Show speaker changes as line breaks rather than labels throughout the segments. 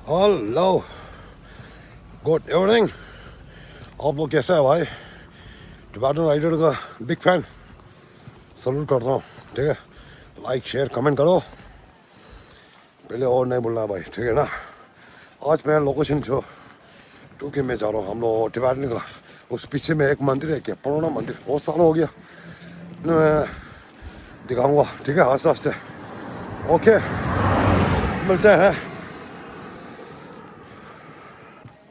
Hello good evening. आप लोग कैसा है भाई? टिबेटन राइडर का बिग फैन, सल्यूट करता हूँ। ठीक है, लाइक शेयर कमेंट करो। पहले और नहीं बोलना भाई, ठीक है ना। आज मैं लोकेशन जो टूके में जा रहा हूँ, हम लोग टिबेटन का उस पीछे में एक मंदिर है, क्या पुराना मंदिर, बहुत साल हो गया। मैं दिखाऊंगा, ठीक है, आस्ते आस्ते। ओके, मिलते हैं।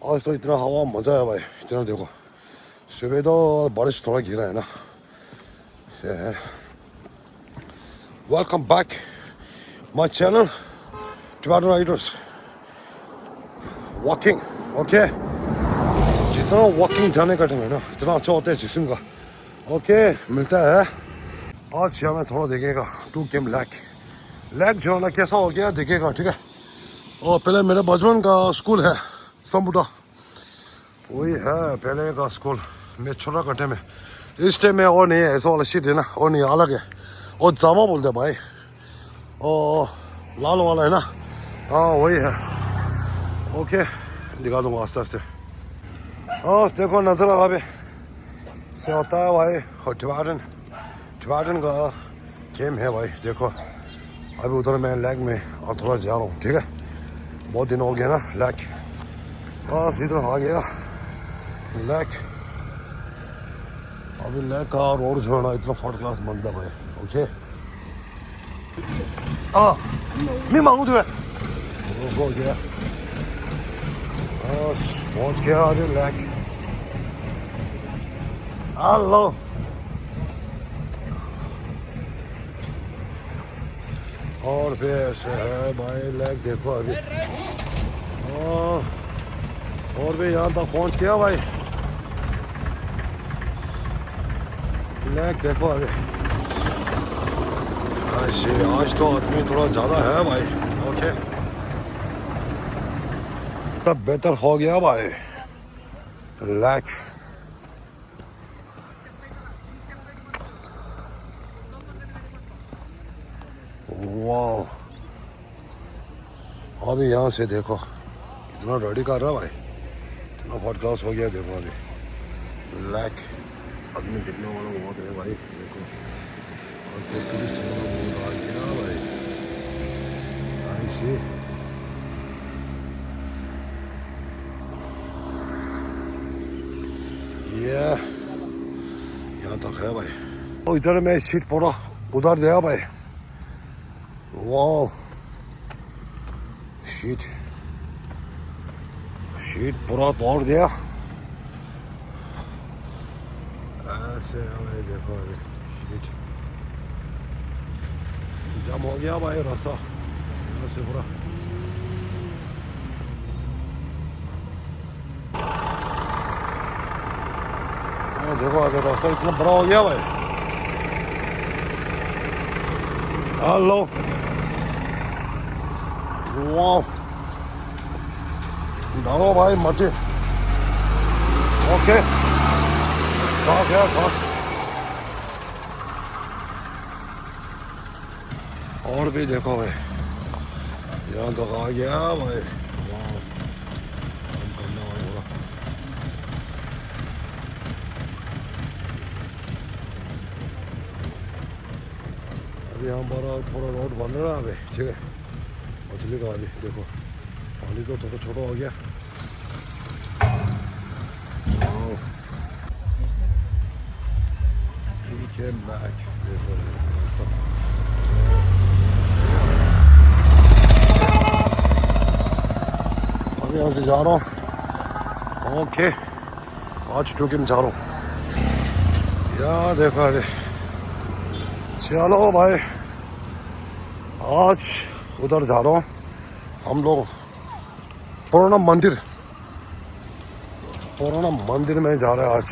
आज तो इतना हवा मज़ा है भाई, इतना देखो। सुबह तो बारिश थोड़ा गिरा है ना। Welcome back my channel Tibetan Riders walking. Okay, जितना वॉकिंग जाने का टाइम है ना, इतना अच्छा होता है जिस्म का। ओके, मिलता है। आज यहाँ में थोड़ा देखेगा टू केम लैक जो है ना कैसा हो गया देखेगा, ठीक है। और पहले मेरे बचपन का स्कूल है सम्बुटा, वही है पहले का स्कूल। मैं छोटा कट्टे में इस टाइम में और नहीं है, ऐसा वाला शीट है ना, और नहीं अलग है। और जामा बोलते हैं भाई, और लाल वाला है ना, हाँ वही है। ओके, दिखा दूंगा आस्ते आस्ते। और देखो नजर आ से होता है भाई। और टिबेटन का गेम है भाई, देखो। अभी उधर मैं लैग में और थोड़ा जा रहा हूँ, ठीक है। बहुत दिन हो गया ना लैग, बस इधर आ गया लैग। अभी लैग का रोड जो है ना इतना फर्स्ट क्लास बनता है भाई। ओके, नहीं मांगू तो हो गया, बस पहुँच गया अभी लैग। हेलो, और फिर ऐसे है भाई लैग, देखो अभी। और भी यहाँ तक पहुँच गया भाई लैग, देखो अभी। आज तो आदमी थोड़ा ज़्यादा है भाई। ओके, तब बेहतर हो गया भाई लैग। वाह, अभी यहाँ से देखो इतना रेडी कर रहा भाई, इतना फर्स्ट क्लास हो गया। देखो अभी लैग, आदमी दिखने वाला बहुत है भाई, देखो। और फिर टूरिस्ट वाला बहुत आ गया भाई। ऐसे ये यहाँ तक है भाई। तो इधर मैं सीट पूरा उधर गया भाई। वाह, शीट पूरा तोड़ दिया ऐसे भाई, देखो अभी शीट जाम हो गया भाई रास्ता ऐसे पूरा। देखो अभी रास्ता इतना बड़ा हो गया भाई। हेलो, वाह, डालो भाई मटे। ओके, ट्रक है ट्रक। और भी देखो भाई, यहाँ तक आ गया भाई। वाह, काम करने वाला पूरा। अभी यहाँ पर थोड़ा रोड बन रहा है अभी, ठीक है। मछली का अभी देखो, पानी तो थोड़ा छोटा हो गया। ठीक है, बैक देखो रास्ता। अभी यहाँ से जा रहा हूँ। ओके, आज टूके में जा रहा हूँ। यार देखो अभी, चलो भाई आज उधर जा रहा हूँ हम लोग, पुराना मंदिर में जा रहे हैं आज।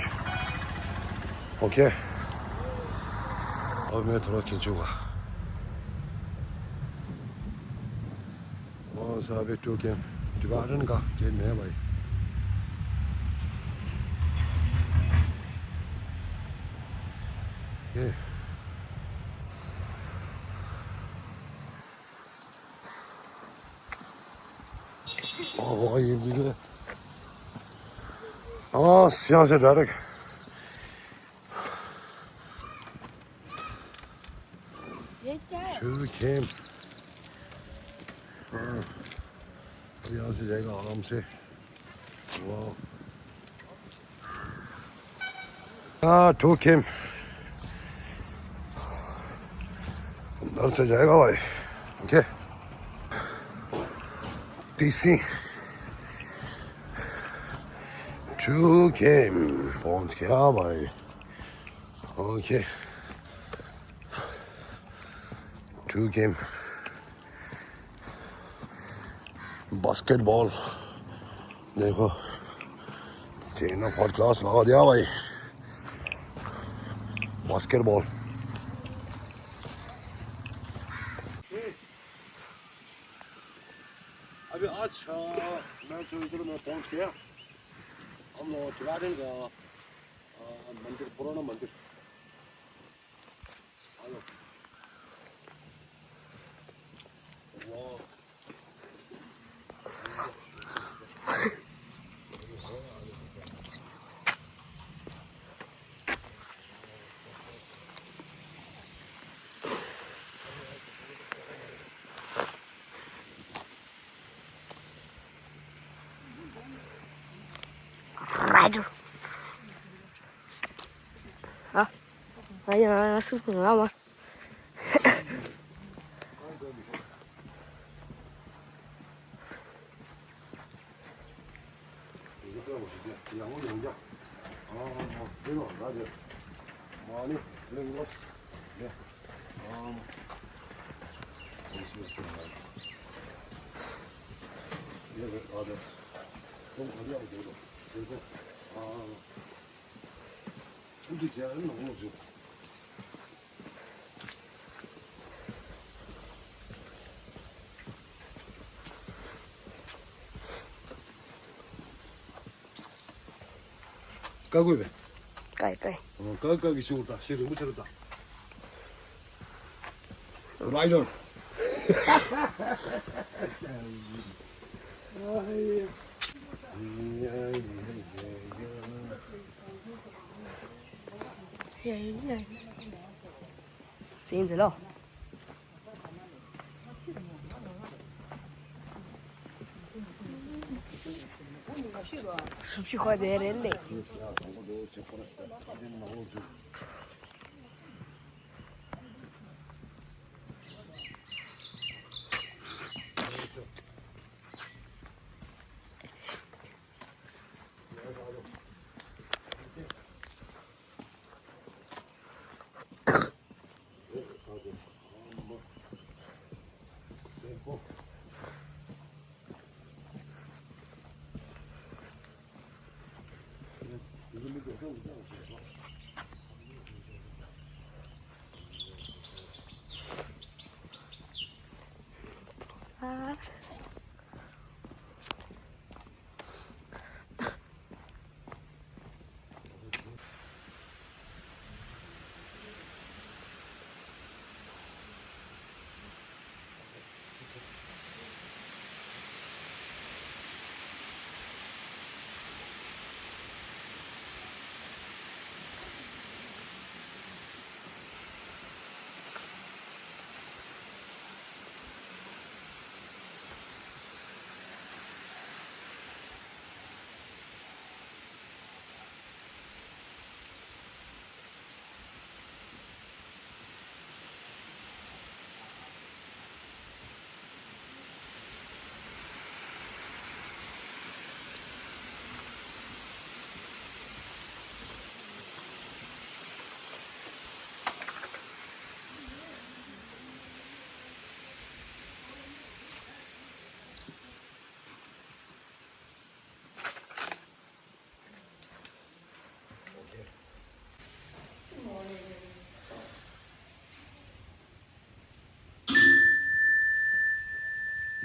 ओके, और मैं थोड़ा खींचूंगा वहाँ से। अभी टू गेम टिबेटन का गेम है भाई। ये ये भी है। हाँ यहाँ से डायरेक्ट
ये क्या है?
टू केम। हाँ यहाँ से जाएगा आराम से। वाह हाँ टू केम अंदर से जाएगा भाई। ओके टीसी टू केम पहुंच गया भाई। ओके टू केम बास्केटबॉल देखो चेन ऑफ हॉट क्लास लगा दिया भाई। बास्केटबॉल अभी आज मैं जो इधर में पहुंच गया। हम लोग गार्डन का मंदिर पुराना मंदिर। Hello
Rádio. Hả? Bây giờ nó xuống nữa mà.
양은 영장. 이거 나도 많이 이런 거. 네. 이거 나도 좀 어디하고 되고. 그리고 우리 제안은 너무 좋. 까고 해.
Cày.
까기 좋다. 시를 못 찾았다. 라이더.
Vậy. Xin rồi lo. Sul vedere lì. À.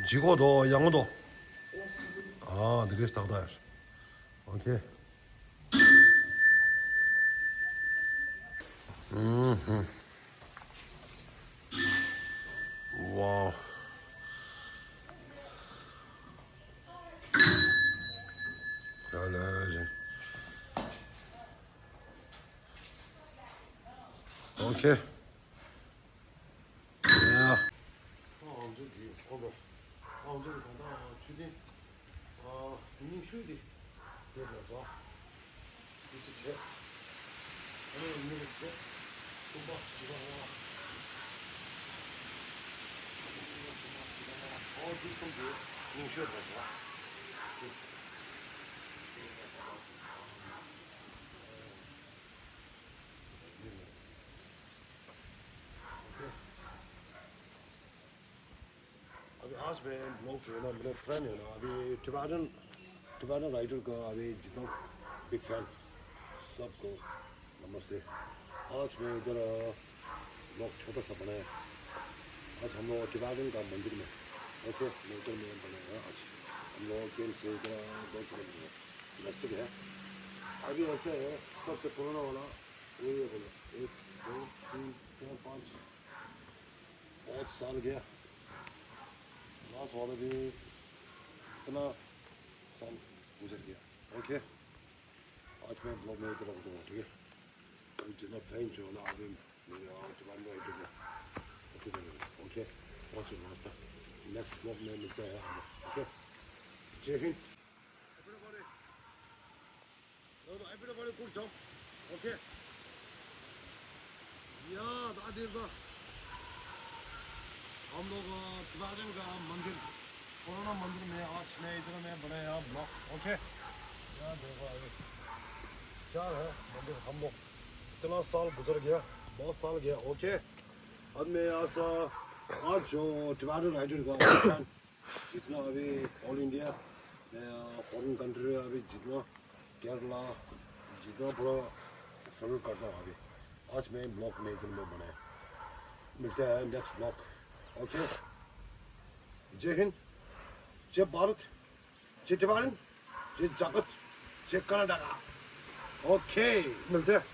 지고도 양호도. 아, 느껴서 다다. 오케이. 와우. Okay. Yeah. 저기 오늘 저기 간다 주디 이닝 쉬디 그래서 이제 제 오늘 있는 거 있어? 좀봐 이거 뒤좀 줘. 이닝 쉬어 봐서. अभी आज मैं ब्लॉग जो है ना मेरे फ्रेंड है ना अभी टिबेटन राइडर का अभी जितना बिग फैन सबको नमस्ते। आज मैं इधर ब्लॉग छोटा सा बनाया। आज हम लोग टिबेटन का मंदिर में ओके नेचर में बनाया। आज हम लोग गेम से इधर 2 किलोमीटर नजदीक है। अभी ऐसे है सबसे पुराना वाला ये बोलो 1 2 3 4 5 बहुत साल गया। लास्ट वाला भी इतना साल गुजर गया। ओके आज मैं ब्लॉग में इधर रख दूँगा ठीक है। अभी जितना फ्रेंड जो है ना अभी मेरे जवान राइडर में अच्छे से ओके बहुत सी व्यवस्था नेक्स्ट ब्लॉग में मिलता है हमें ओके। जय Hind everybody good job okay yeah दादी का हम लोग टिबेटन का मंदिर पुराना मंदिर में आज मैं इधर में बनाया ब्लॉक ओके। यार देखो अभी क्या है मंदिर हम लोग इतना साल गुजर गया बहुत साल गया ओके। अब मैं आज जो टिबेटन राइडर का जितना अभी ऑल इंडिया फॉरेन कंट्री अभी जितना केरला जितना पूरा सर्व करता हूँ अभी आज मैं ब्लॉक में इधर में बनाया। मिलता है नेक्स्ट ब्लॉक ओके। जय हिंद जय भारत जय टिबेटन जय जगत जय कर्नाटका ओके मिलते हैं।